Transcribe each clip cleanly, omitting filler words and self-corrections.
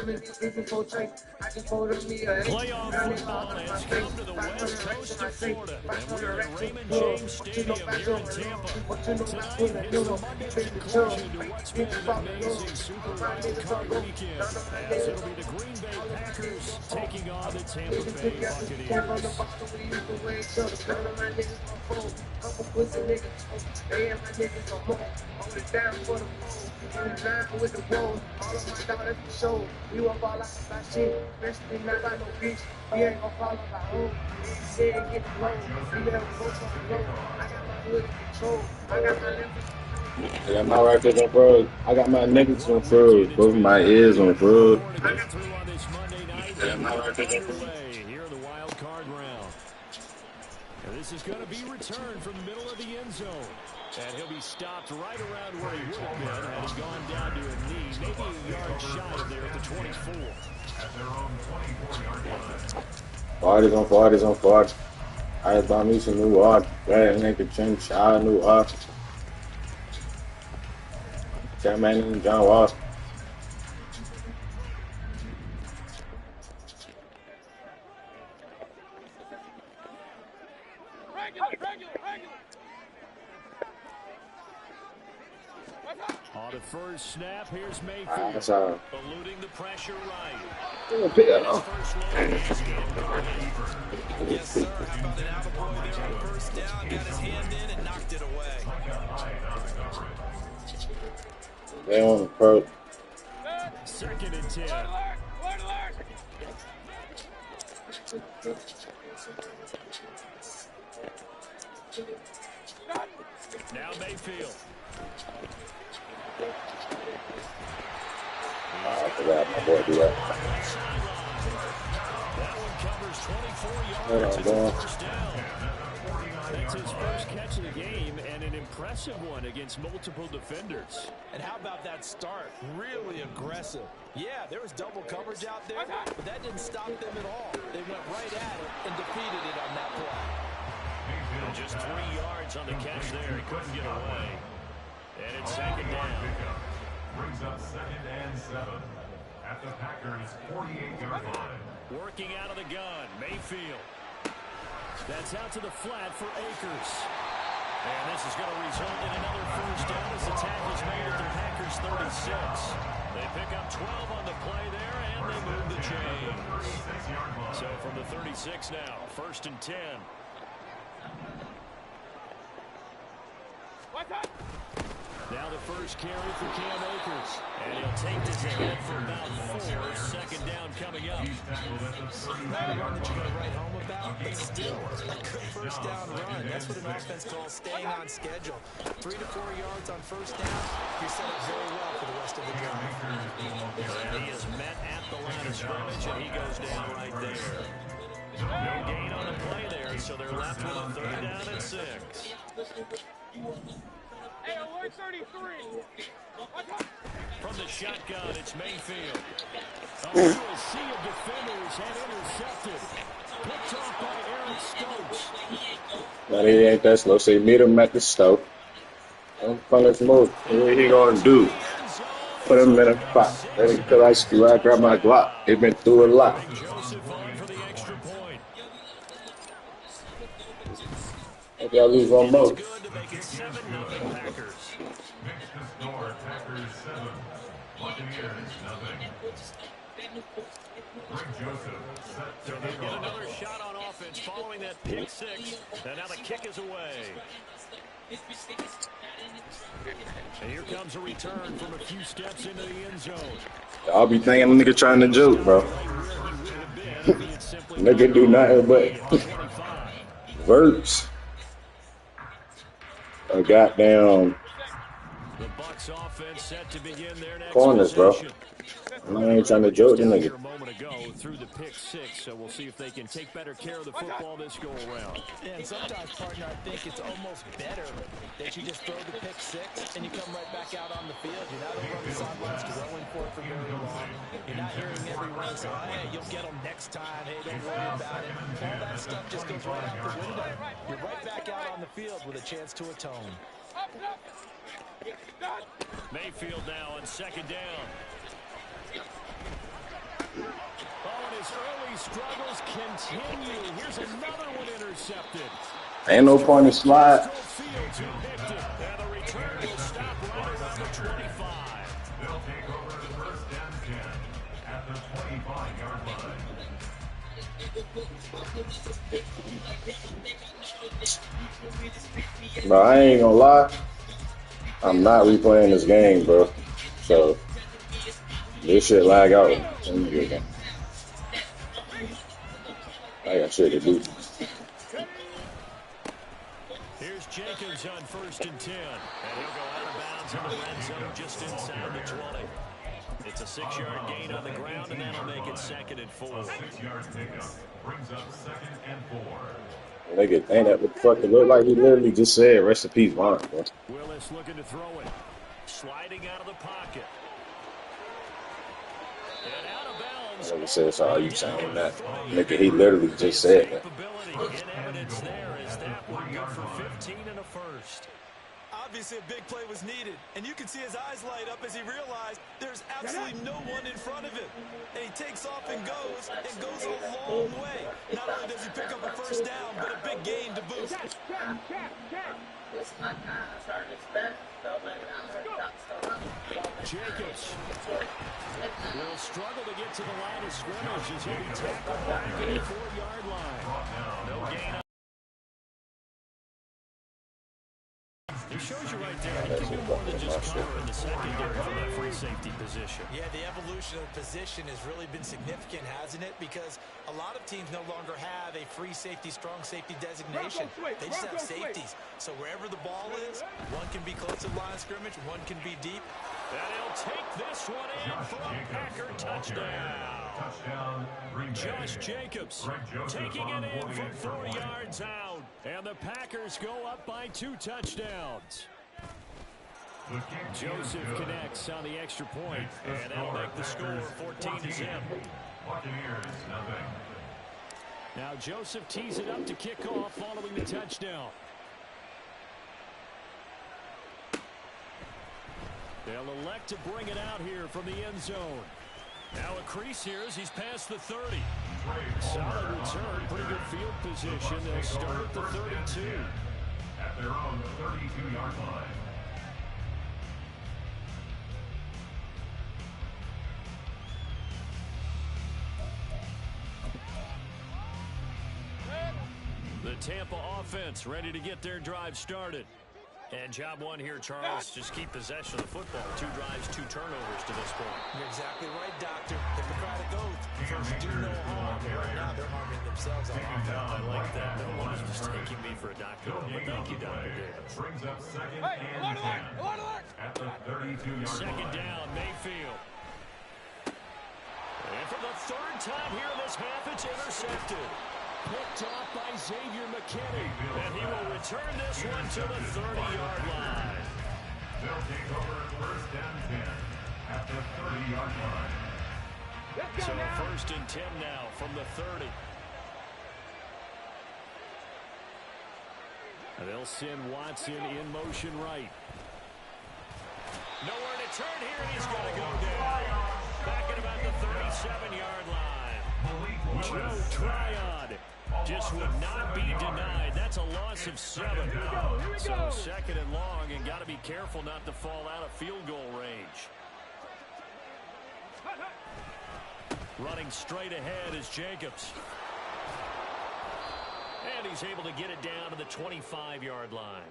Playoff football has come to the west coast of Florida, and we're at Raymond James Stadium here in Tampa. Tonight, it's the Monday conclusion to what's been an amazing Super Wild Card weekend, as it'll be the Green Bay Packers taking on the Tampa Bay Buccaneers. I got my records on froze. I got my niggas on froze. Both of my ears on froze. Here in the wild card round. And this is going to be returned from the middle of the end zone. And he'll be stopped right around where he would have been had he gone down to a knee, maybe a yard shy of there at the 24. At their own 24-yard line. Parties on parties. I bought me some new art. That nigga change shower new art. That man and John Wall. On the first snap, here's Mayfield. Eluding the pressure right. Pick that up. Yes, sir. How about an attaboy there on first down? Got his hand in and knocked it away. They on the pro. Second and 10. Now Mayfield. I forgot my boy do that. That one covers 24 yards. It's a first down. That's his first catch of the game and an impressive one against multiple defenders. And how about that start? Really aggressive. Yeah, there was double coverage out there, but that didn't stop them at all. They went right at it and defeated it on that play. Just 3 yards on the catch there. He couldn't get away. And it's second down. Brings up 2nd and 7 at the Packers' 48-yard line. Working out of the gun, Mayfield. That's out to the flat for Akers. And this is going to result in another first down as the tackle's made at the Packers' 36. They pick up 12 on the play there, and they move the chains. So from the 36 now, 1st and 10. Now the first carry for Cam Akers. And he'll take this ahead for about 4. Second down coming up. Not one that you're going to write home about, but still a good first down run. That's what an offense calls staying on schedule. 3 to 4 yards on first down. You're set up very well for the rest of the drive. And he is met at the line of scrimmage, and he goes down right there. No gain on the play there, so they're left with a 3rd down and 6. Hey, alert 33. From the shotgun, it's Mayfield. A real sea of defenders had intercepted. Picked off by Aaron Stokes. But he ain't that slow, so you meet him at the stove. Don't fucking move. What he gonna do? Put him in a spot. Because I grab my Glock. He been through a lot. Joseph on for the extra point. Maybe I'll lose one more. Good to make it 7-0 Packers. Next to score, Packers 7, Buccaneers 0. Greg Joseph set to So they kick get off. another shot on offense following that pick 6. And now the kick is away. And here comes a return from a few steps into the end zone. I'll be thinking nigga trying to joke, bro. Nigga do nothing but verbs. A goddamn The Bucs offense set to begin their next corners, bro. possession. I ain't trying to joke the nigga. A moment ago through the pick 6, so we'll see if they can take better care of the football this go around. And sometimes, partner, I think it's almost better that you just throw the pick 6 and you come right back out on the field. You're not over on the sidelines dwelling for it for very long. You're not hearing everyone say, hey, you'll get them next time. Hey, don't worry about it. All that stuff just goes right out the window. You're right back out on the field with a chance to atone. Mayfield now on 2nd down. these struggles continue. Here's another one intercepted. Ain't no point in slide. Fields who picked it. And the return will stop right around the 25. They'll take over the first and 10 at the 25-yard line. Bro, I ain't gonna lie. I'm not replaying this game, bro. So this shit lag out. Let me do it again. I got shit to do. Here's Jacobs on 1st and 10. And he'll go out of bounds in the red zone just inside the 20. It's a 6-yard gain on the ground, and that'll make it 2nd and 4. A 6-yard pickup brings up 2nd and 4. Nigga, ain't that what the fuck it look like? He literally just said, rest in peace, Vaughn, bro. Willis looking to throw it. Sliding out of the pocket. And out of bounds. Nigga said, so are you saying that? Nigga, he literally just said that. In evidence there is that one good for 15 and a first. Obviously, a big play was needed, and you can see his eyes light up as he realized there's absolutely no one in front of him. And he takes off and goes a long way. Not only does he pick up a first down, but a big gain to boot. Jacobs will struggle to get to the line of scrimmage as he'll be tackled back at the 4-yard line. No gain. It shows you right there, you can do more than just cover in the secondary from that free safety position. Yeah, the evolution of the position has really been significant, hasn't it? Because a lot of teams no longer have a free safety, strong safety designation. They just have safeties. So wherever the ball is, one can be close to the line of scrimmage, one can be deep. And he'll take this one in for a Packer touchdown. Josh Jacobs taking it in from 4 yards out. And the Packers go up by 2 touchdowns. Joseph connects on the extra point, and that'll make the score 14-0. Now Joseph tees it up to kick off following the touchdown. They'll elect to bring it out here from the end zone. Now a crease here as he's past the 30. Solid return, pretty good field position. They'll start at the 32. At their own 32-yard line. The Tampa offense ready to get their drive started. And job one here, Charles, just keep possession of the football. 2 drives, 2 turnovers to this point. You're exactly right, Doctor. Hippocratic oath. First, do no harm. Right now, they're harming themselves on offense. I like that. No one is mistaking me for a doctor. But thank you, Dr. Davis. Brings up 2nd and 10 at the 32-yard line. 2nd down, Mayfield. And for the 3rd time here in this half, it's intercepted. Picked off by Xavier McKinney. And he will return this one to the 30-yard line. They'll take over 1st and 10 at the 30-yard line. So 1st and 10 now from the 30. And they'll send Watson in motion right. Nowhere to turn here, and he's going to go down. Back at about the 37-yard line. Joe Tryon just would not be denied. That's a loss of 7. So 2nd and long, and got to be careful not to fall out of field goal range. Running straight ahead is Jacobs. And he's able to get it down to the 25-yard line.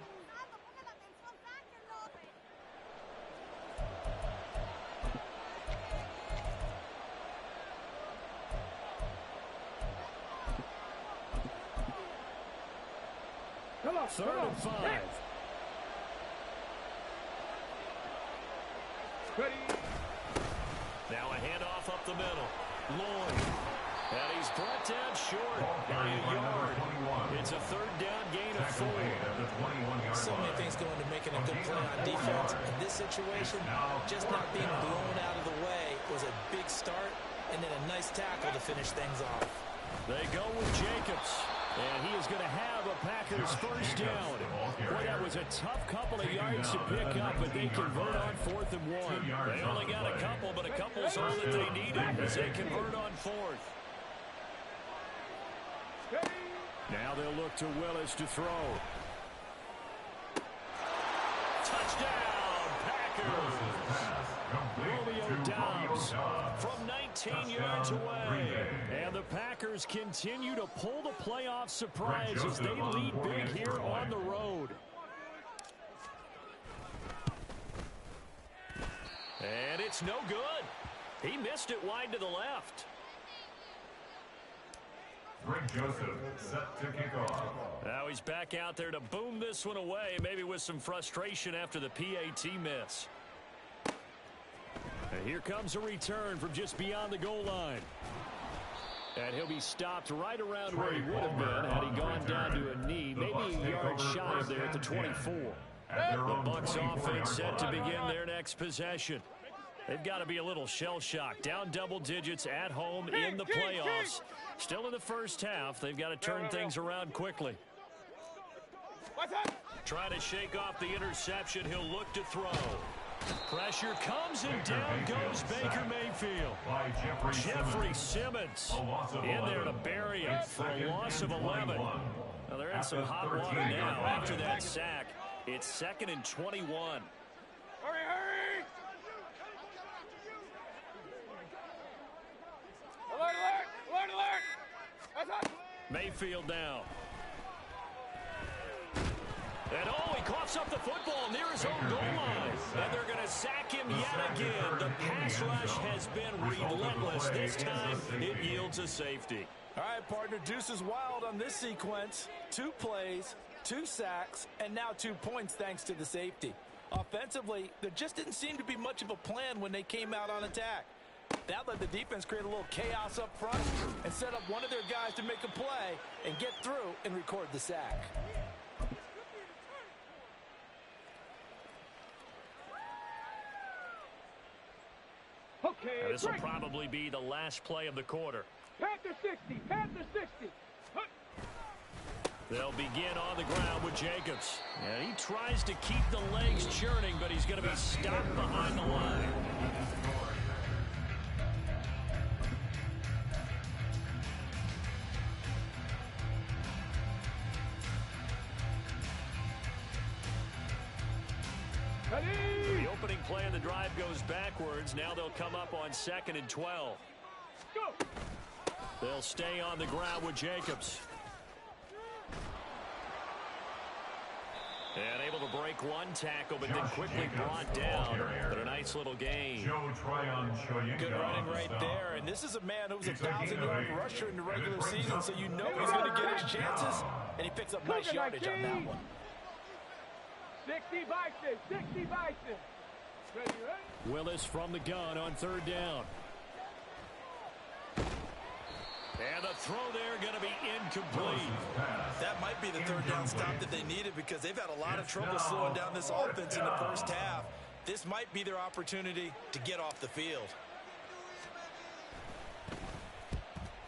Third and 5. Now a handoff up the middle. Lloyd. And he's brought down short by a yard. It's a 3rd down gain of 4. So many things go into making a good play on defense. In this situation, just not being blown out of the way was a big start, and then a nice tackle to finish things off. They go with Jacobs. And he is going to have a Packers first down. Boy, that was a tough couple of yards to pick up, but they convert on 4th and 1. They only got a couple, but a couple's all that they needed as they convert on 4th. Now they'll look to Willis to throw. Touchdown, Packers. Romeo Dobbs from 19 yards away. And the Packers continue to pull the playoff surprise as they lead big here on the road. And it's no good. He missed it wide to the left. Greg Joseph set to kick off. Now he's back out there to boom this one away, maybe with some frustration after the PAT miss. And here comes a return from just beyond the goal line. And he'll be stopped right around where he would have been had he gone down to a knee, maybe a yard shy of there at the 24. The Bucs offense set to begin their next possession. They've got to be a little shell-shocked. Down double digits at home in the playoffs. Still in the first half. They've got to turn things around quickly. Trying to shake off the interception. He'll look to throw. Pressure comes and down goes Baker Mayfield. Jeffrey Simmons in there to bury him for a loss of 11. Now they're in some hot water now after that sack. It's 2nd and 21. Hurry! Alert! Mayfield now. And he coughs up the football near his own goal line. And they're going to sack him yet again. The pass rush has been relentless. This time it yields a safety. All right, partner, deuce is wild on this sequence. 2 plays, 2 sacks, and now 2 points thanks to the safety. Offensively, there just didn't seem to be much of a plan when they came out on attack. That let the defense create a little chaos up front and set up one of their guys to make a play and get through and record the sack. Okay, This will probably be the last play of the quarter. Panther 60, Panther 60. They'll begin on the ground with Jacobs. And he tries to keep the legs churning, but he's going to be stopped behind the line. The opening play of the drive goes backwards. Now they'll come up on 2nd and 12. Go! They'll stay on the ground with Jacobs. And able to break one tackle, but then quickly brought down. But a nice little gain. Good running right there. And this is a man who was a 1,000-yard rusher in the regular season, so you know he's going to get his chances. And he picks up nice yardage on that one. 60 Bison. Ready? Willis from the gun on 3rd down. And the throw there going to be incomplete. That might be the 3rd down stop that they needed because they've had a lot of trouble slowing down this offense in the first half. This might be their opportunity to get off the field.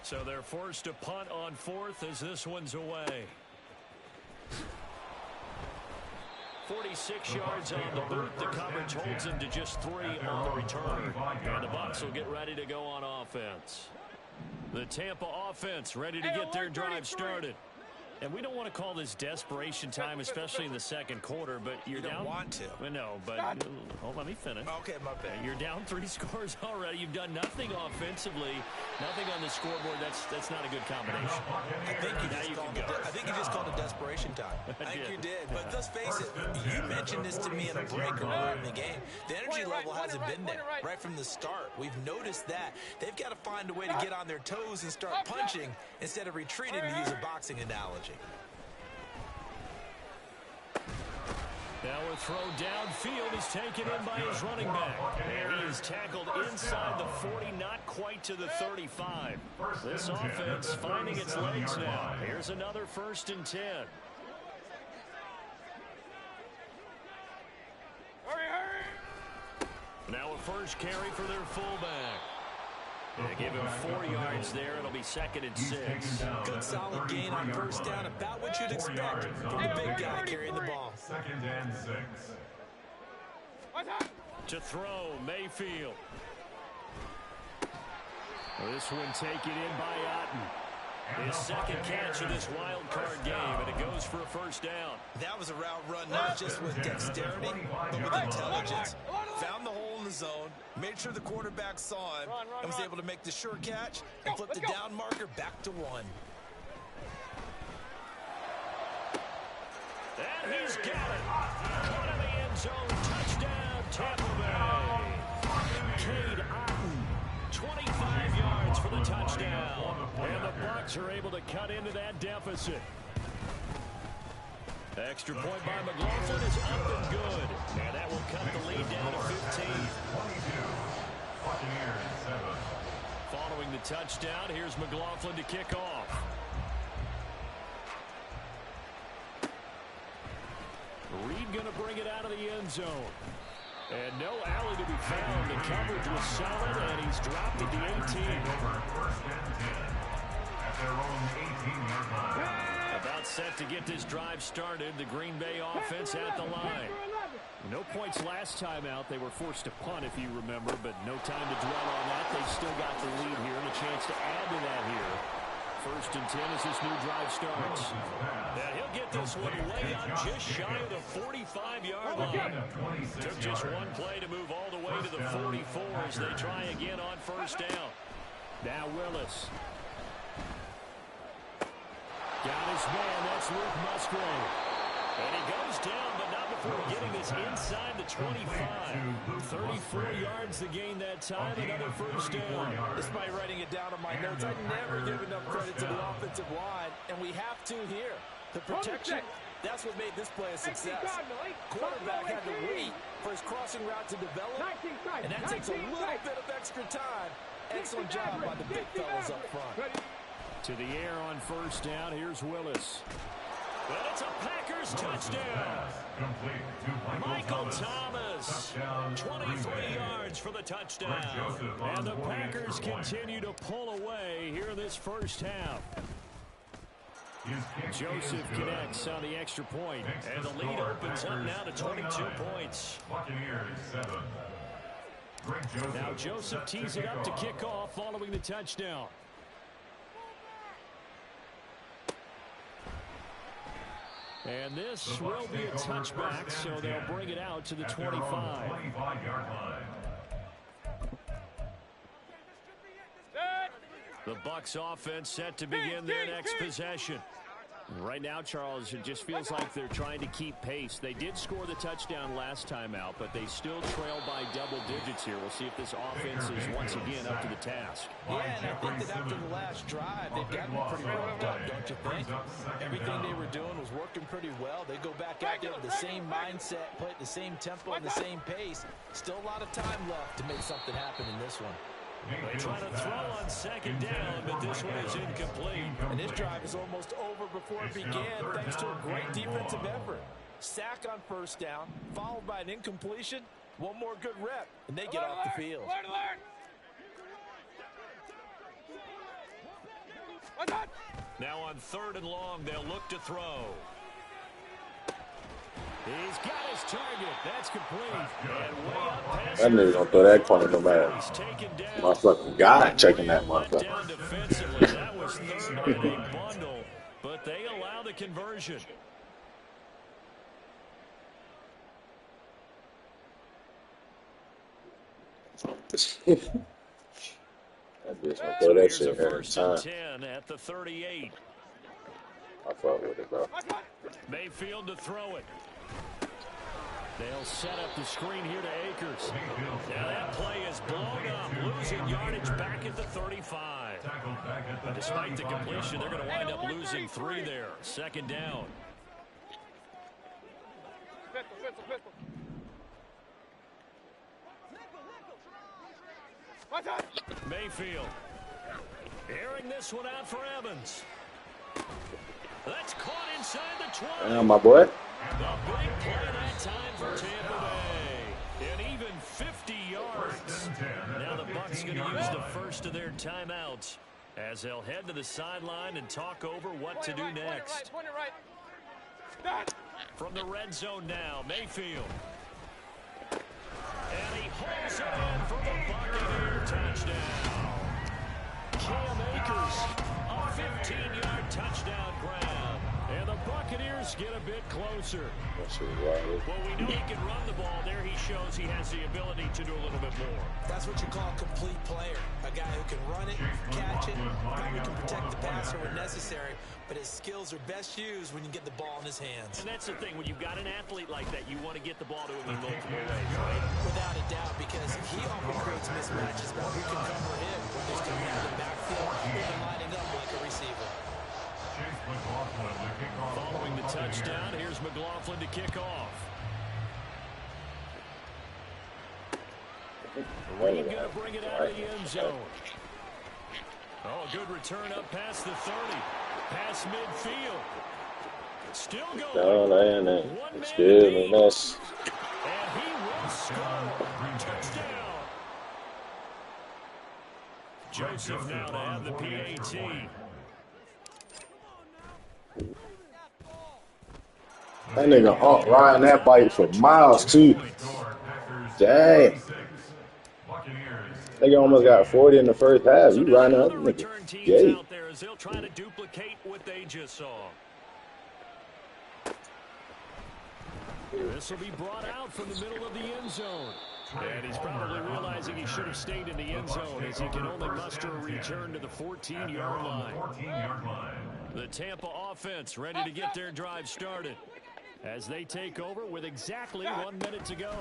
So they're forced to punt on 4th as this one's away. 46 yards on the boot. The coverage holds him to just 3 on the return. And the Bucs will get ready to go on offense. The Tampa offense ready to get their drive started. And we don't want to call this desperation time, especially in the second quarter, but you're down. You don't want to. No, but let me finish. Okay, my bad. You're down 3 scores already. You've done nothing offensively, nothing on the scoreboard. That's not a good combination. I think you just called it desperation time. I think you did. But let's face it, you mentioned this to me in a break earlier in the game. The energy level hasn't been there right from the start. We've noticed that. They've got to find a way to get on their toes and start punching instead of retreating, to use a boxing analogy. Now a throw downfield is taken in by his running back. And he is tackled inside the 40, not quite to the 35. This offense finding its legs now. Here's another 1st and 10. Hurry! Now a first carry for their fullback. They give him 4 yards there. It'll be 2nd and 6. Good solid gain on 1st down. About what you'd expect from the big guy carrying the ball. 2nd and 6. To throw, Mayfield. This one taken in by Otten. His second catch of this wild card game, and it goes for a first down. That was a route run not just with dexterity, but with intelligence. Found the hole in the zone, made sure the quarterback saw him, and was able to make the sure catch and flip the down marker back to 1. And he's got it. Caught in the end zone. Touchdown, Tampa Bay. Cade Otton, 25 yards for the touchdown. And the Bucs are able to cut into that deficit. Extra point by McLaughlin is up and good. And that will cut the lead down to 15. Following the touchdown, here's McLaughlin to kick off. Reed going to bring it out of the end zone. And no alley to be found. The coverage was solid, and he's dropped at the 18. About set to get this drive started. The Green Bay offense at the line. No points last time out. They were forced to punt, if you remember, but no time to dwell on that. They've still got the lead here and a chance to add to that here. 1st and 10 as this new drive starts. Now he'll get this one way up just shy of the 45-yard line. Took just one play to move all the way to the 44 as they try again on 1st down. Now Willis. Got his man, that's Luke Musgrave. And he goes down, but not before getting this inside the 25. 34 yards to gain that time, another 1st down. Despite writing it down on my notes, I never give enough credit to the offensive line, and we have to here. The protection, that's what made this play a success. Quarterback had to wait for his crossing route to develop, and that takes a little bit of extra time. Excellent job by the big fellas up front. To the air on 1st down, here's Willis. But it's a Packers touchdown. Michael Thomas, 23 yards for the touchdown. And the Packers continue to pull away here in this 1st half. Joseph connects on the extra point, and the lead opens up now to 22 points. Now Joseph tees it up to kick off following the touchdown. And this will be a touchback, so they'll bring it out to the 25. The Bucs offense set to begin their next possession. Right now, Charles, it just feels like they're trying to keep pace. They did score the touchdown last time out, but they still trail by double digits here. We'll see if this offense is once again up to the task. Yeah, and I think that after the last drive, they've gotten pretty ramped up, don't you think? Everything they were doing was working pretty well. They go back out there with the same mindset, play at the same tempo and the same pace. Still a lot of time left to make something happen in this one. They try to throw on 2nd down, but this one is incomplete. And this drive is almost over before it began, thanks to a great defensive effort. Sack on 1st down, followed by an incompletion. One more good rep, and they get off the field. Now on 3rd and long, they'll look to throw. He's got his target. That's complete. And way up past That nigga gonna throw that corner no matter. Motherfucking guy checking that motherfucker. Down defensively. That was 3rd and a bundle, but they allow the conversion. That bitch gonna throw that Here's shit a every 1st and time. 10 at the 38. I fuck with it, bro. Mayfield to throw it. They'll set up the screen here to Akers. Now that play is blown up, losing yardage back at the 35. But despite the completion, they're going to wind up losing 3 there. 2nd down. Mayfield airing this one out for Evans. That's caught inside the 20. Damn, my boy. The big play that time for Tampa Bay. And even 50 yards. Now the Bucs going to use the first of their timeouts as they'll head to the sideline and talk over what to do next. From the red zone now, Mayfield. And he holds it in for the Buccaneer touchdown. Cam Akers, a 15-yard touchdown grab. And the Buccaneers get a bit closer. Well, we know he can run the ball. There he shows he has the ability to do a little bit more. That's what you call a complete player. A guy who can run it, catch it, probably can protect the passer when necessary, but his skills are best used when you get the ball in his hands. And that's the thing. When you've got an athlete like that, you want to get the ball to him in multiple ways, right? Without a doubt, because he often creates mismatches about who can cover him, whether he's coming out of the backfield or even lining up like a receiver. Following the touchdown, here's McLaughlin to kick off. Reed going to bring it out of the end zone. Oh, good return up past the 30. Past midfield. Still going. It's good, man. That's... And he will score. Touchdown. Joseph now to have the PAT. That nigga riding that bike for miles, too. Dang. Nigga almost got 40 in the first half. You riding up, nigga. Yay. Out there as they'll try to duplicate what they just saw. This will be brought out from the middle of the end zone. And he's probably realizing he should have stayed in the end zone as he can only muster a return to the 14-yard line. The Tampa offense ready to get their drive started as they take over with exactly 1 minute to go.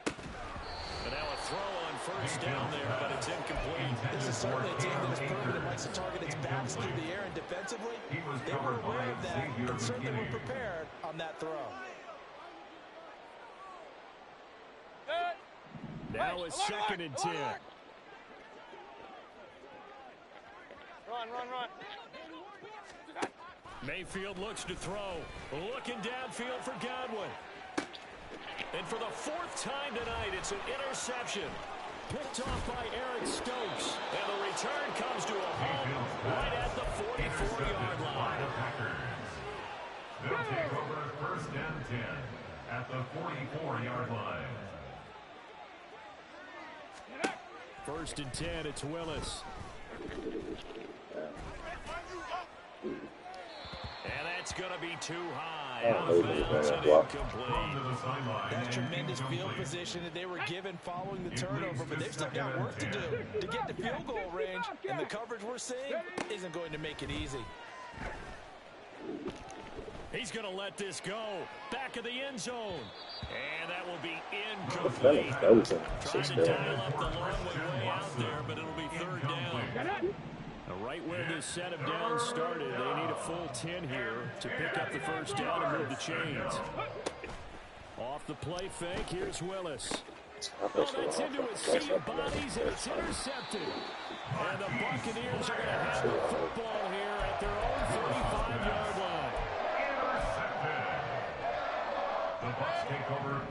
And now a throw on first down there, but it's incomplete. This is certainly a team that is proven it likes to target its backs through the air, and defensively, they were aware of that and certainly were prepared on that throw. Now a second and 10. Run. Mayfield looks to throw. Looking downfield for Godwin. And for the fourth time tonight, it's an interception. Picked off by Eric Stokes. And the return comes to a home right at the 44-yard line. They'll take over first and 10 at the 44-yard line. First and 10, it's Willis. And that's going to be too high. Out of bounds and incomplete. That's tremendous field position that they were given following the turnover, but they've still got work to do to get to field goal range, and the coverage we're seeing isn't going to make it easy. He's going to let this go. Back of the end zone. And that will be incomplete. Trying to dial up the long way out there, but it'll be third down. Right where this set of downs started, they need a full 10 here to pick up the first down and move the chains. Off the play fake, here's Willis. Oh, that's into a sea of bodies, and it's intercepted. And the Buccaneers are going to have the football here at their own 35-yard line.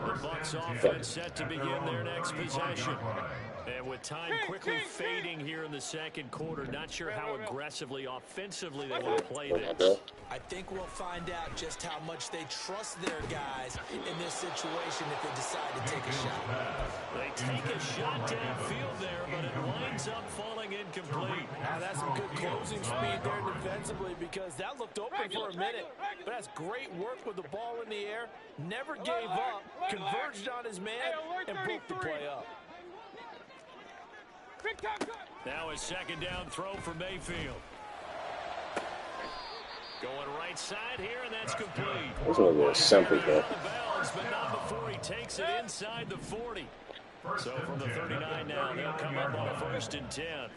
The Bucs offense set to begin their next possession. And with time quickly fading here in the second quarter, not sure how aggressively, offensively they want to play this. I think we'll find out just how much they trust their guys in this situation if they decide to take a shot. They take a shot downfield there, but it winds up falling incomplete. Now that's some good closing speed there defensively, because that looked open for a minute. But that's great work with the ball in the air. Never gave up, converged on his man, and broke the play up. Now a second down throw for Mayfield. Going right side here, and that's complete. That's a little simple, though. But not before he takes it inside the 40. So from the 39 now, they'll come up on a first and 10.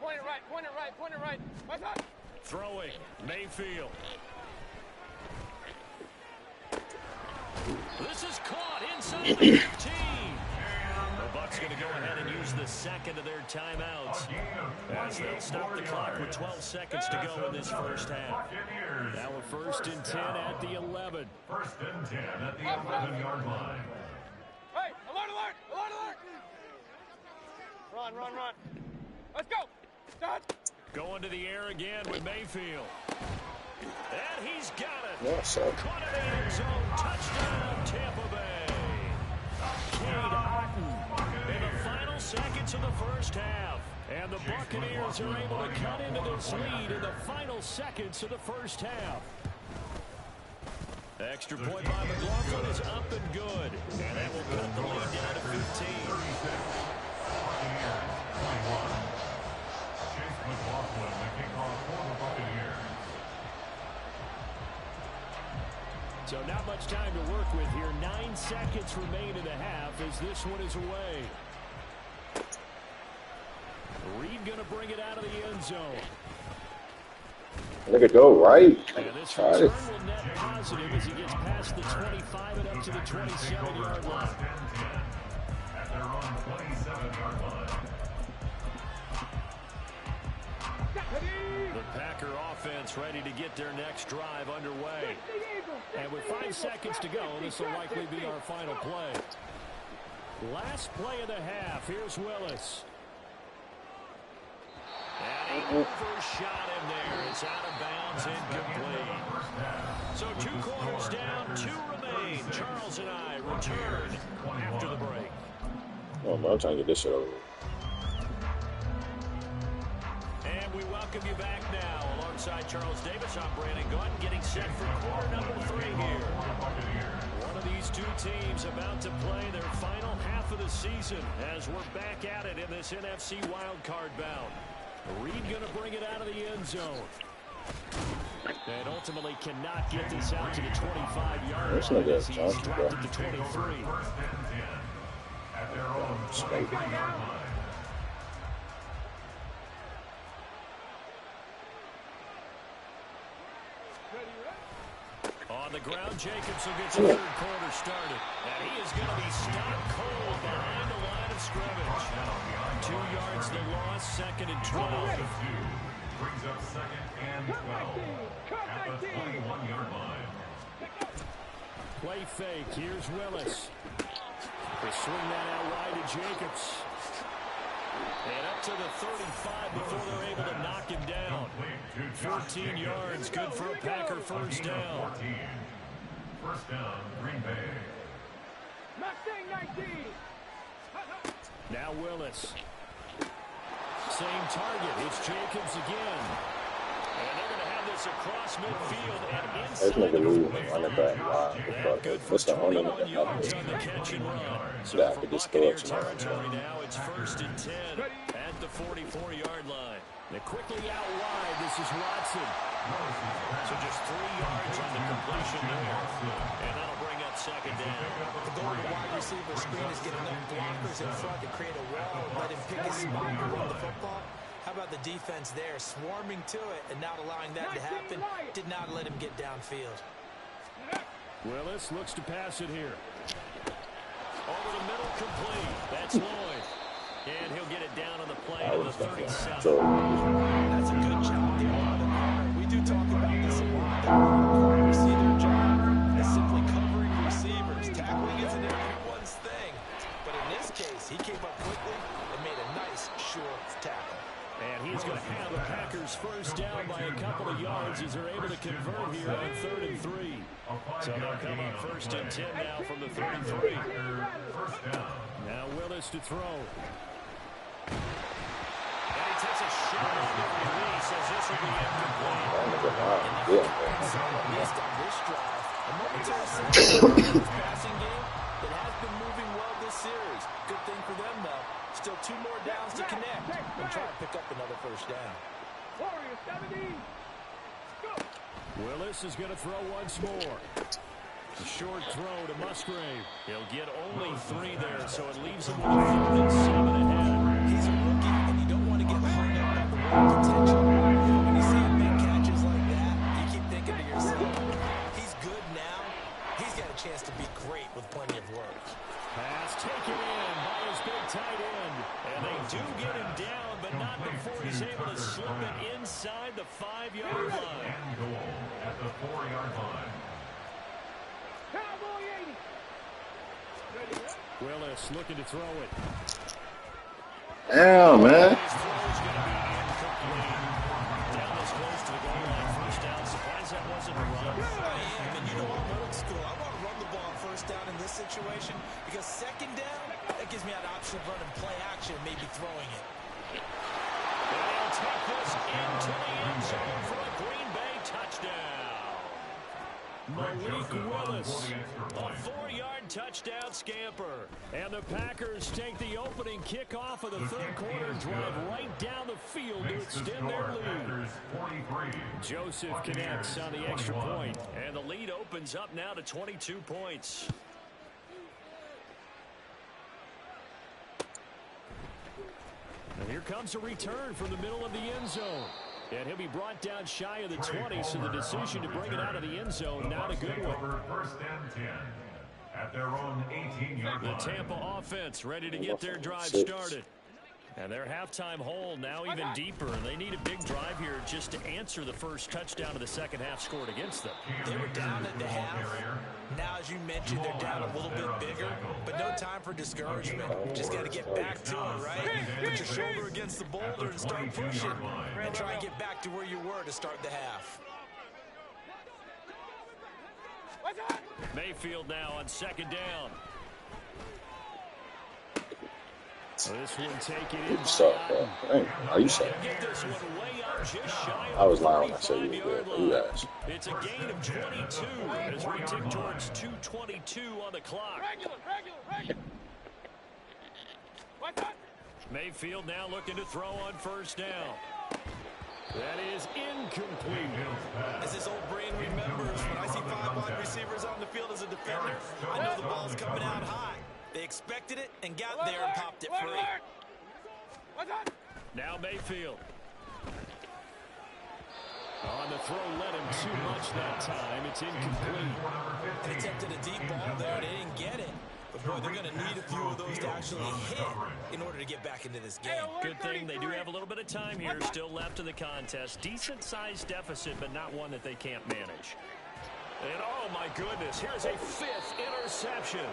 Point it right. Throwing, Mayfield. This is caught inside the 15. The Bucs going to go ahead and use the second of their timeouts as they'll stop the clock with 12 seconds to go in this first half. Now a first and 10 at the 11. First and 10 at the 11-yard line. Hey, alert! Run. Let's go. Start. Going to the air again with Mayfield. And he's got it. Yeah, so. Caught in the end zone. Touchdown, Tampa Bay. Cade Otton. And the final minutes of the first half. And the Buccaneers are able to cut into this lead in the final seconds of the first half. Extra point by McLaughlin is up and good. And that will cut the lead down to 15. Buccaneers 21. Chase McLaughlin, the kickoff for the Buccaneers. So not much time to work with here. 9 seconds remain in the half as this one is away. Reed going to bring it out of the end zone. Look at go right. And this return will net positive as he gets past the 25 and up to the 27-yard line. At their own 27-yard line. The Packer offense ready to get their next drive underway. And with 5 seconds to go, this will likely be our final play. Last play of the half. Here's Willis. And he overshot him there. It's out of bounds, incomplete. So 2 quarters down, 2 remain. Charles and I return after the break. Oh, man, I'm trying to get this shit over with. And we welcome you back now. Alongside Charles Davis, I'm Brandon Gunn, getting set for quarter number 3 here. One of these 2 teams about to play their final half of the season as we're back at it in this NFC wildcard bout. Reed going to bring it out of the end zone. And ultimately cannot get this out to the 25-yard line as he's dropped it to 23. At their own 23-yard line. On the ground, Jacobs will get the 3rd quarter started. And he is going to be stopped cold behind the line of scrimmage. 2 yards the loss, 2nd and 12. Brings up 2nd and 12 at the 21-yard line. Play fake. Here's Willis. They swing that out wide to Jacobs. And up to the 35 before they're able to knock him down. 14 yards, good for a Packer first down. First down, Green Bay. Now Willis. Same target. It's Jacobs again. And they're going to have this across midfield and inside the 40. Good for 21 yards on the catch and run. So for Buccaneer territory now, it's 1st and 10 at the 44-yard line. They're quickly out wide. This is Watson. So just 3 yards on the completion there. And that'll bring up 2nd down. The goal of the wide receiver screen is get enough blockers in front to create a wall and let him pick his spot to run the football. How about the defense there, swarming to it and not allowing that to happen? Did not let him get downfield. Willis looks to pass it here. Over the middle, complete. That's Lloyd. And he'll get it down on the play to the 37. That's a good job there on the corner. We do talk about this a lot. Corners see their job as simply covering receivers. Tackling isn't everyone's thing. But in this case, he came up quickly and made a nice, short tackle. And he's going to have the Packers first down by a couple of yards as they're able to convert here on 3rd and 3. So they'll come up 1st and 10 now from the 33. Now Willis to throw. And he takes a shot on the release as this will be incomplete. Missed on this drive. A momentary setback in this passing game that has been moving well this series. Good thing for them, though. Still 2 more downs to connect and try to pick up another first down. Willis is going to throw once more. A short throw to Musgrave. He'll get only 3 there, so it leaves him with 3rd and 7 ahead. He's a rookie, and you don't want to get hung up on the wrong potential. When you see him make catches like that, you keep thinking to yourself, he's good now. He's got a chance to be great with plenty of work. Pass taken in by his big tight end. And they do get him down, but not before he's able to slip it inside the 5-yard line. And goal at the 4-yard line. Willis looking to throw it. Damn, man. His throw's going to be incomplete. Down this close to the goal line, first down. Surprised that wasn't a run. I am, and you know I'm old school. I want to run the ball on first down in this situation because 2nd down, that gives me an option of running play action, maybe throwing it. And he'll take this into the end zone for a Green Bay touchdown. Malik Willis, a 4-yard touchdown scamper. And the Packers take the opening kickoff of the third quarter and drive right down the field to extend their lead. Joseph connects on the extra point, and the lead opens up now to 22 points. And here comes a return from the middle of the end zone. And he'll be brought down shy of the 20, so the decision to bring it out of the end zone, not a good one. First and 10 at their own 18-yard line. The Tampa offense ready to get their drive started. And their halftime hole now even deeper. And they need a big drive here just to answer the first touchdown of the second half scored against them. They were down at the half. Now, as you mentioned, they're down a little bit bigger, but no time for discouragement. Just got to get back to it, right? Put your shoulder against the boulder and start pushing, and try and get back to where you were to start the half. Mayfield now on second down. This one taken in. Are you sorry? I was lying when I said you were good. You guys. It's a gain of 22 as we tick towards 2:22 on the clock. Mayfield now looking to throw on first down. That is incomplete. As this old brain remembers, when I see 5 wide receivers on the field as a defender, I know the ball's coming out high. They expected it and got there and popped it free. Now Mayfield. On the throw, led him too much that time. It's incomplete. They attempted a deep ball there. They didn't get it. But, boy, they're going to need a few of those to actually hit in order to get back into this game. Good thing they do have a little bit of time here still left in the contest. Decent-sized deficit, but not one that they can't manage. And, oh, my goodness, here's a 5th interception.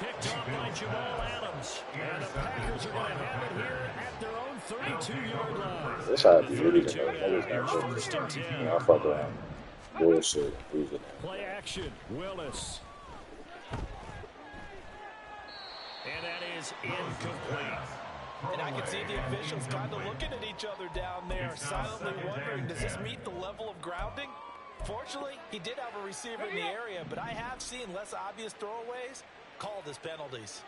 Picked off by Jamal Adams. And the Packers are going to have it here at their own 32-yard line. This had to be really good. First and 10. I fuck around. Bullshit. Play action. Willis. And that is incomplete. And I can see the officials kind of looking at each other down there, silently wondering, does this meet the level of grounding? Fortunately, he did have a receiver in the area, but I have seen less obvious throwaways called as penalties.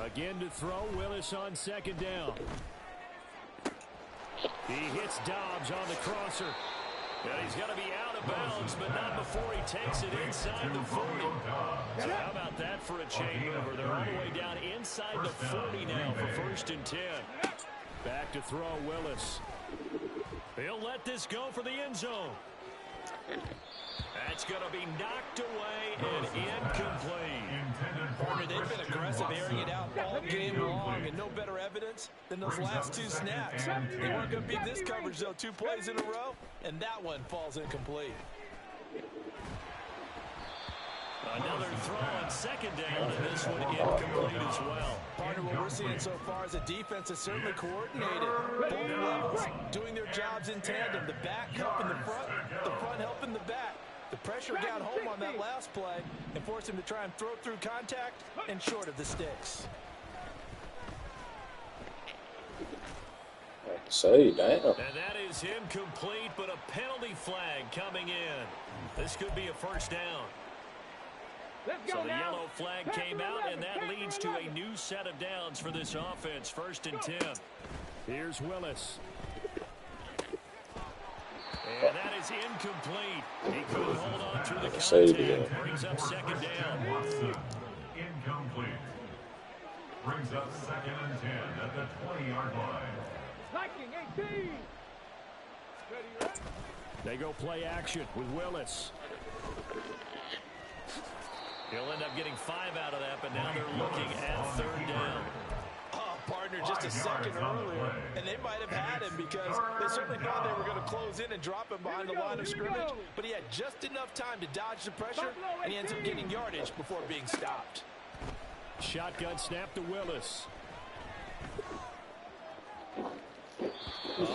Again to throw. Willis on second down. He hits Dobbs on the crosser. And he's going to be out of bounds, but not before he takes it inside the 40. So how about that for a chain mover? They're all the way down inside the 40 now for first and 10. Back to throw, Willis. He'll let this go for the end zone. That's going to be knocked away and incomplete. Partner, they've been aggressive, airing it out all game long, and no better evidence than those last 2 snaps. They weren't going to beat this coverage, though, 2 plays in a row, and that one falls incomplete. Another throw on second down, and this one incomplete as well. Partner, what we're seeing so far is a defense that's certainly coordinated. Both levels doing their jobs in tandem. The back helping the front helping the back. The pressure got home on that last play and forced him to try and throw through contact and short of the sticks. Say, damn. And that is incomplete, but a penalty flag coming in. This could be a first down. So the yellow flag came out, and that leads to a new set of downs for this offense. First and 10. Here's Willis. And that is incomplete. He couldn't hold on through the contact. Brings up second down. Incomplete. Brings up second and 10 at the 20-yard line. 18. They go play action with Willis. He'll end up getting 5 out of that, but now they're looking at third down. Oh, partner, just a second earlier, and they might have had him because they certainly thought they were going to close in and drop him behind the line of scrimmage, but he had just enough time to dodge the pressure, and he ends up getting yardage before being stopped. Shotgun snap to Willis.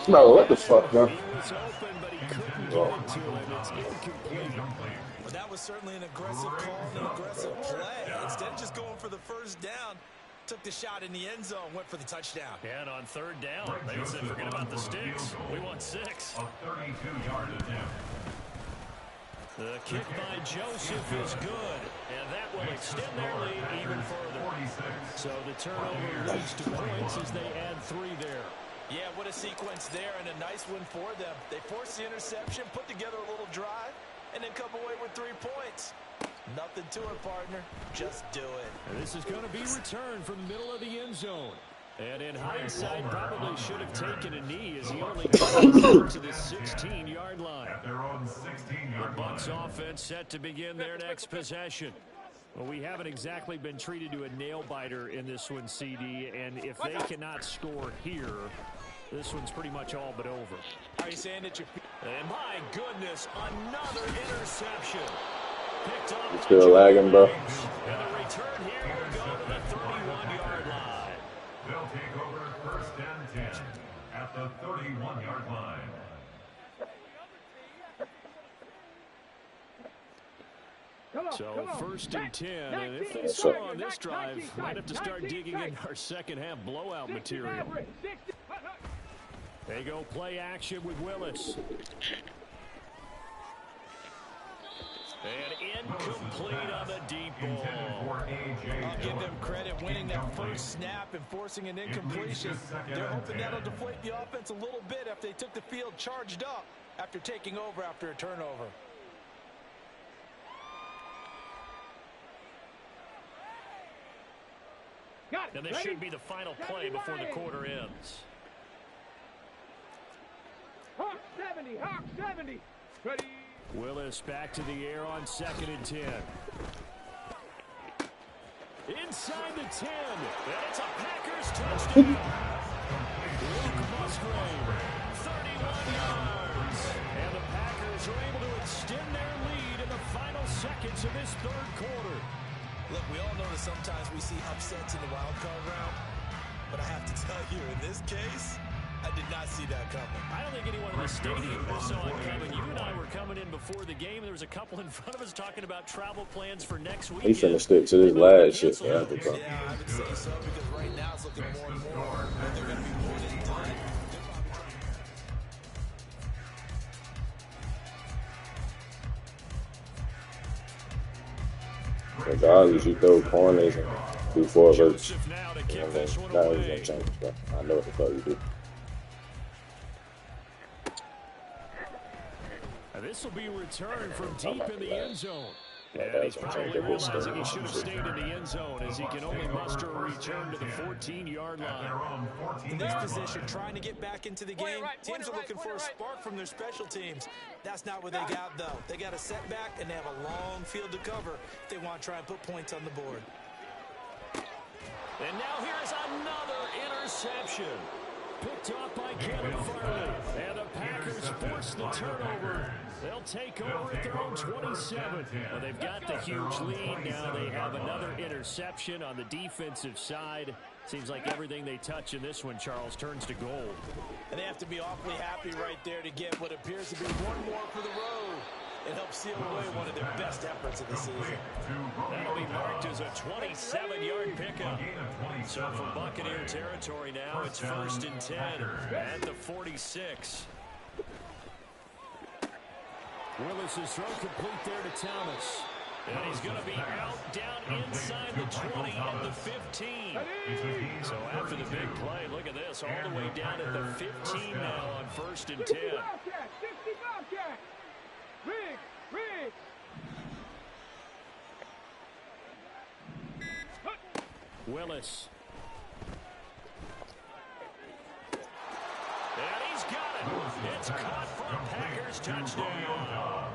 No, what the fuck, man? He was open, but he couldn't get it to him. It's incomplete. Well, that was certainly an aggressive call and an aggressive play. Instead of just going for the first down, took the shot in the end zone, went for the touchdown. And on third down, they said forget about the sticks. We want 6. A 32-yard attempt. The kick by Joseph is good, and that will extend their lead even further. So the turnover leads to points as they add 3 there. Yeah, what a sequence there, and a nice win for them. They forced the interception, put together a little drive, and then come away with 3 points. Nothing to it, partner. Just do it. And this is going to be returned from the middle of the end zone. And in hindsight, probably should have taken a knee as he only got to the 16-yard line. At their own 16-yard The Bucs line. offense set to begin their next possession. Well, we haven't exactly been treated to a nail-biter in this one, CD, and if they cannot score here, this one's pretty much all but over. Are you saying that you're... And my goodness, another interception. Picked up You still lagging, bro? and the return here will go to the 31-yard line. They'll take over first and 10 at the 31-yard line. So first and 10, and if they score on this drive, might have to start digging in our second half blowout material. They go play action with Willis. And incomplete on the deep ball. I'll give them credit winning that first snap and forcing an incompletion. They're hoping that'll deflate the offense a little bit after they took the field charged up after taking over after a turnover. And this should be the final play before the quarter ends. Hawk 70, Hawk 70. Ready. Willis back to the air on 2nd and 10. Inside the 10. And it's a Packers touchdown. Luke Musgrave, 31 yards. And the Packers are able to extend their lead in the final seconds of this third quarter. Look, we all know that sometimes we see upsets in the wild card round, but I have to tell you, in this case, I did not see that coming. I don't think anyone in the stadium saw it coming. You and I were coming in before the game. There was a couple in front of us talking about travel plans for next week. He finna stick to this last shit for after, bro. Yeah, I would say so, because right now it's looking more and more like they're going to be more than done. Regardless, you throw corners and do forwards. Joseph now to kick this one That was away. gonna change, bro. I know what the fuck you do. And this will be returned from deep in the end zone. Yeah, And that's he's gonna probably change every realizing he snap. should have stayed in the end zone as he can only muster a return to the 14-yard line. In this position, trying to get back into the game, teams are looking for a spark from their special teams. That's not what they got, though. They got a setback, and they have a long field to cover if they want to try and put points on the board. And now here's another interception. Picked off by Kevin Farley. And the Packers force the turnover. They'll take over at their own 27. Well, they've got the huge lead. Now they have another interception on the defensive side. Seems like everything they touch in this one, Charles, turns to gold. And they have to be awfully happy right there to get what appears to be one more for the road. It helps seal away one of their best efforts of the season. That'll be marked as a 27-yard pickup. So from Buccaneer territory now, it's first and 10 at the 46. Willis is thrown complete there to Thomas. And he's going to be out down inside the 20 at the 15. So after the big play, look at this, all the way down at the 15 now on first and 10. 60 Bobcat. Rig. Willis. And he's got it. It's caught for a Packers touchdown.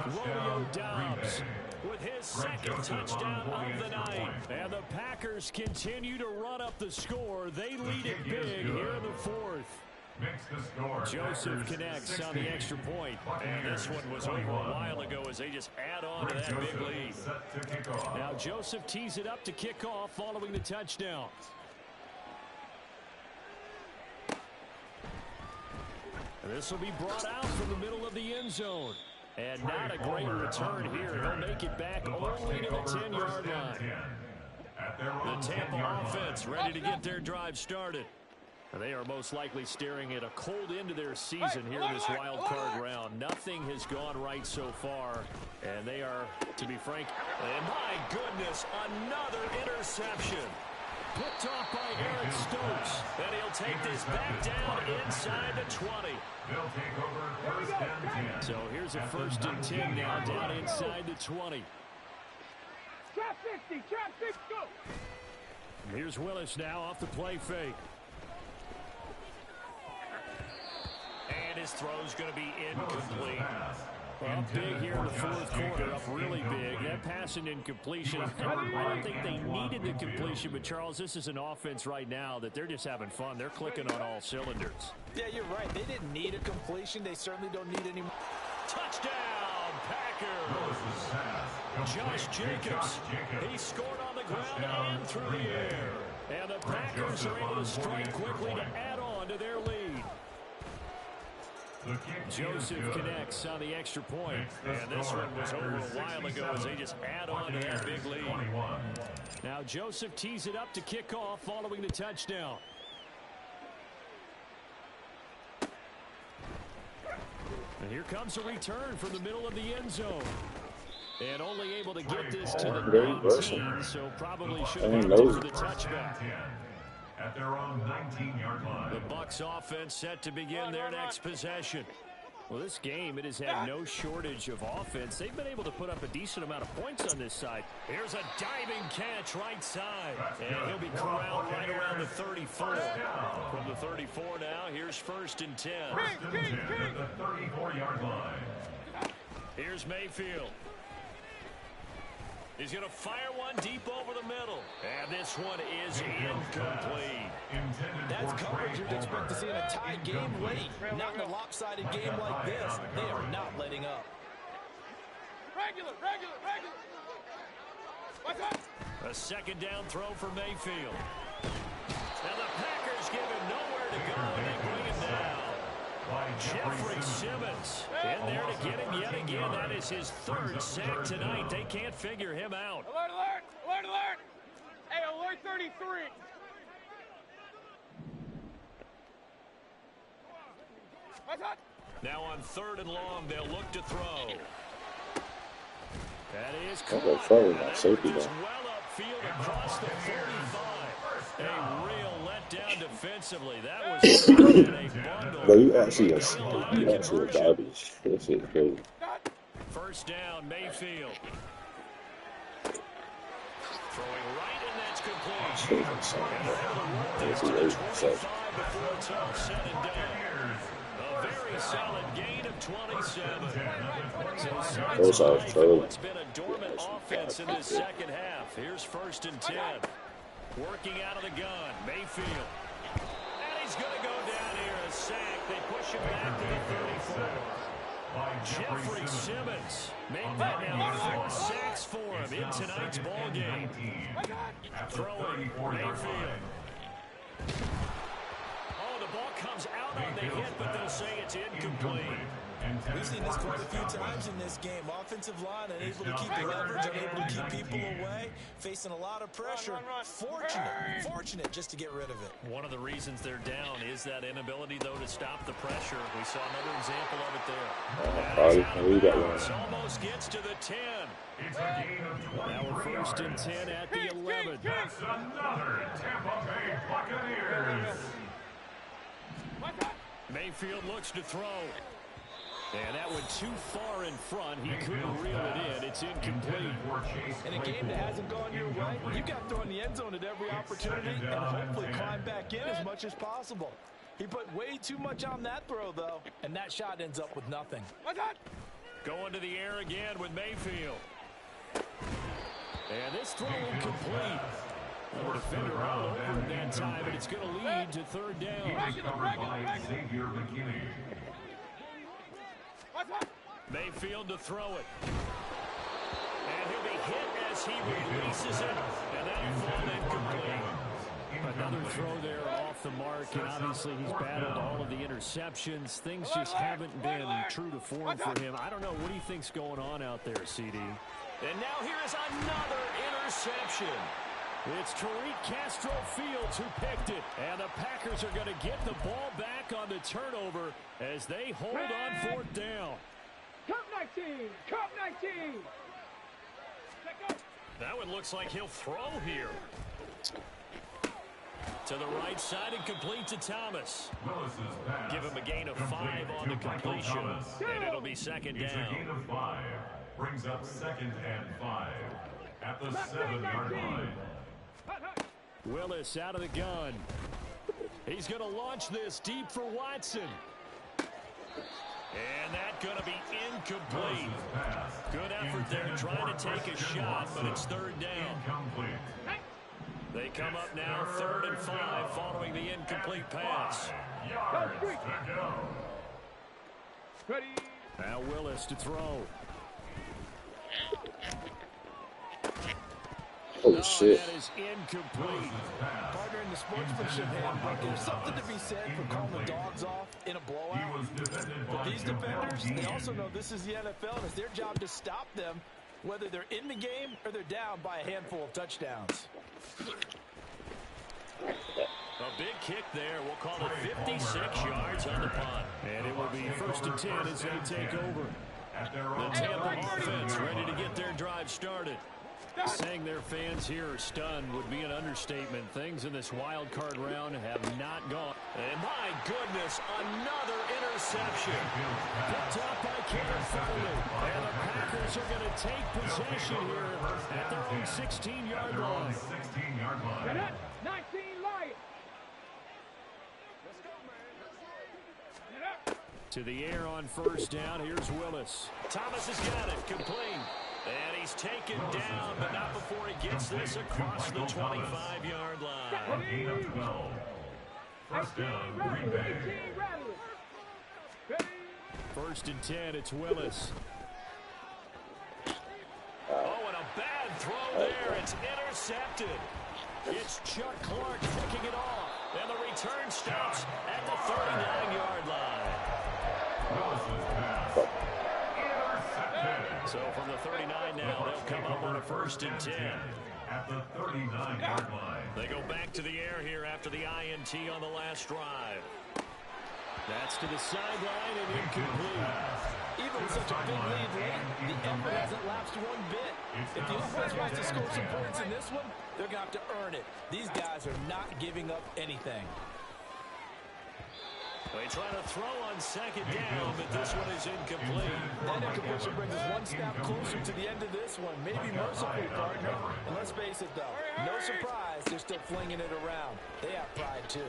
Romeo Dobbs with his second touchdown of the night. And the Packers continue to run up the score. They lead it big here in the fourth. Joseph connects on the extra point. And this one was over a while ago as they just add on to that big lead. Now Joseph tees it up to kick off following the touchdown. And this will be brought out from the middle of the end zone. And not a great return here. He'll make it back only to the 10-yard line. The Tampa offense ready to get their drive started. They are most likely staring at a cold end to their season here in this wild card round. Nothing has gone right so far, and they are, to be frank, and my goodness, another interception. Picked off by Eric Stokes, and he'll take this back down inside the 20. They'll take over first and 10. So here's a first and 10 now down inside the 20. Trap 60, trap 60, go! Here's Willis now off the play fake. And his throw's going to be incomplete. Up big here in the fourth quarter, up really big. That pass and incompletion. I don't think they needed the completion, but Charles, this is an offense right now that they're just having fun. They're clicking on all cylinders. Yeah, you're right. They didn't need a completion. They certainly don't need any more. Touchdown, Packers! Josh Jacobs. He scored on the ground and through the air. And the Packers are able to strike quickly to add on to their lead. Joseph connects on the extra point. And this one was over a while ago as they just add on to that big lead. Now Joseph tees it up to kick off following the touchdown. And here comes a return from the middle of the end zone. And only able to get this to the 19, so probably should have been for the touchback. At their own 19-yard line. The Bucs offense set to begin their next possession. Well, this game, it has had no shortage of offense. They've been able to put up a decent amount of points on this side. Here's a diving catch right side. And he'll be corralled right around the 34. From the 34 now, here's first and 10. First and 10 at the 34-yard line. Here's Mayfield. He's going to fire one deep over the middle. And this one is incomplete. That's coverage you'd expect to see in a tie game late. Not in a lopsided game like this. They are not letting up. Regular. What's up? A second down throw for Mayfield. Now the Packers give him nowhere to go, and they bring him down. Jeffrey Simmons in there to get him yet again. That is his third sack tonight. They can't figure him out. Alert! Hey, alert 33. What's up? Now on third and long, they'll look to throw. That is They're caught. throwing that safety Just though. well upfield across the 45. A real letdown defensively. That was in a bundle. Bro, you actually a garbage. That shit crazy. First down, Mayfield. Throwing right, and that's complete. That's crazy. So, Before it's all said and done. A very solid gain of 27. those are true. It's been a dormant offense in this second half. Here's first and 10. Working out of the gun, Mayfield. And he's going to go down here, a sack. They push him back to the 34. Jeffrey Simmons made that now 4 sacks for him in tonight's ball game. Throwing, Mayfield. Oh, the ball comes out on the hit, but they'll say it's incomplete. We've seen this quite a few times in this game. Offensive line unable to keep the leverage, unable to keep people away, facing a lot of pressure. Fortunate just to get rid of it. One of the reasons they're down is that inability, though, to stop the pressure. We saw another example of it there. Almost gets to the 10. It's a gain of 20. Now we're first and 10 at the 11. That's another Tampa Bay Buccaneers. Mayfield looks to throw. And that went too far in front. He couldn't reel it in. It's incomplete. In a game that hasn't gone your way, you got to throw in the end zone at every opportunity and hopefully climb back in as much as possible. He put way too much on that throw, though, and that shot ends up with nothing. Going to the air again with Mayfield. And this throw incomplete. The defender rolled over him that time, but it's going to lead to third down. Mayfield to throw it. And he'll be hit as he releases it. And that'll fall incomplete. Another throw there off off the mark, and obviously he's battled all of the interceptions. Things just haven't been true to form for him. I don't know. What do you think's going on out there, CD? And now here is another interception. It's Tariq Castro Fields who picked it, and the Packers are going to get the ball back on the turnover as they hold on fourth down. Cup 19! Cup 19! That one looks like he'll throw here. To the right side and complete to Thomas. Give him a gain of 5 on the completion, and it'll be second It's down. a gain of 5. Brings up 2nd and 5 at the 7-yard line. Willis out of the gun. He's going to launch this deep for Watson. And that's going to be incomplete. Good effort there trying to take a shot, but it's third down. They come up now 3rd and 5 following the incomplete pass. Ready? Now Willis to throw. Oh, shit. That is incomplete. Partner in the sportsmanship handbook, there's something to be said for calling the dogs off in a blowout. But these defenders, they also know this is the NFL, and it's their job to stop them, whether they're in the game or they're down by a handful of touchdowns. A big kick there. We'll call it 56 yards on the punt. And it will be 1st and 10 as they take over. The Tampa offense ready to get their drive started. Saying their fans here are stunned would be an understatement. Things in this wild card round have not gone. And my goodness, another interception. Picked up by Kevin Farley. And the Packers are going to take possession here at their own 16-yard line. 16-yard line. 19 Lions! To the air on 1st down. Here's Willis. Thomas has got it. Complete. And he's taken down, but not before he gets this across the 25-yard line. Gain of 12. First down, Green Bay. 1st and 10, it's Willis. Oh, and a bad throw there. It's intercepted. It's Chuck Clark picking it off. And the return stops at the 39-yard line. So from the 39 now, they'll come up on a 1st and 10. At the 39-yard line. They go back to the air here after the INT on the last drive. That's to the sideline and incomplete. Even with such a big lead late, the effort hasn't lapsed one bit. If the offense wants to score some points in this one, they're going to have to earn it. These guys are not giving up anything. They try to throw on 2nd down, but this one is incomplete. That incompletion brings us one step closer to the end of this one. Maybe mercifully, partner. And let's face it, though, no surprise, they're still flinging it around. They have pride, too.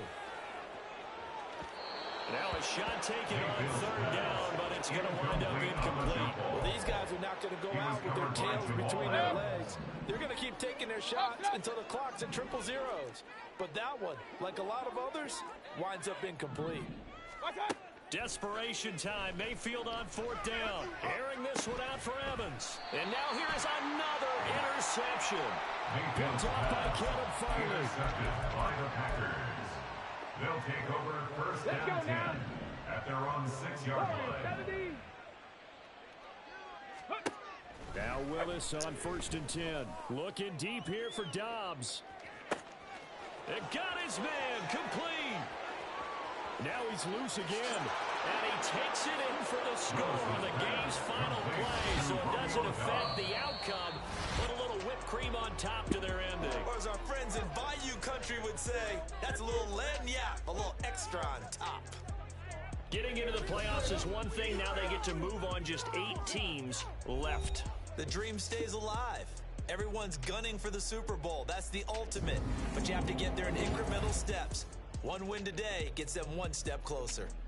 Now a shot taken on 3rd down, but it's going to wind up incomplete. Well, these guys are not going to go out with their tails between their legs. They're going to keep taking their shots until the clock's at triple zeros. But that one, like a lot of others, winds up incomplete. Desperation time. Mayfield on 4th down. Airing this one out for Evans. And now here is another interception. Picked off by Kevin Farley. Intercepted by the Packers. They'll take over 1st down 10 at their own 6-yard line. Now Willis on 1st and 10. Looking deep here for Dobbs. It got his man complete. Now he's loose again. And he takes it in for the score on the game's final play. So it doesn't affect the outcome. Put a little whipped cream on top to their ending. Or as our friends in Bayou Country would say, that's a little lagniappe, a little extra on top. Getting into the playoffs is one thing. Now they get to move on. Just 8 teams left. The dream stays alive. Everyone's gunning for the Super Bowl. That's the ultimate. But you have to get there in incremental steps. One win today gets them one step closer.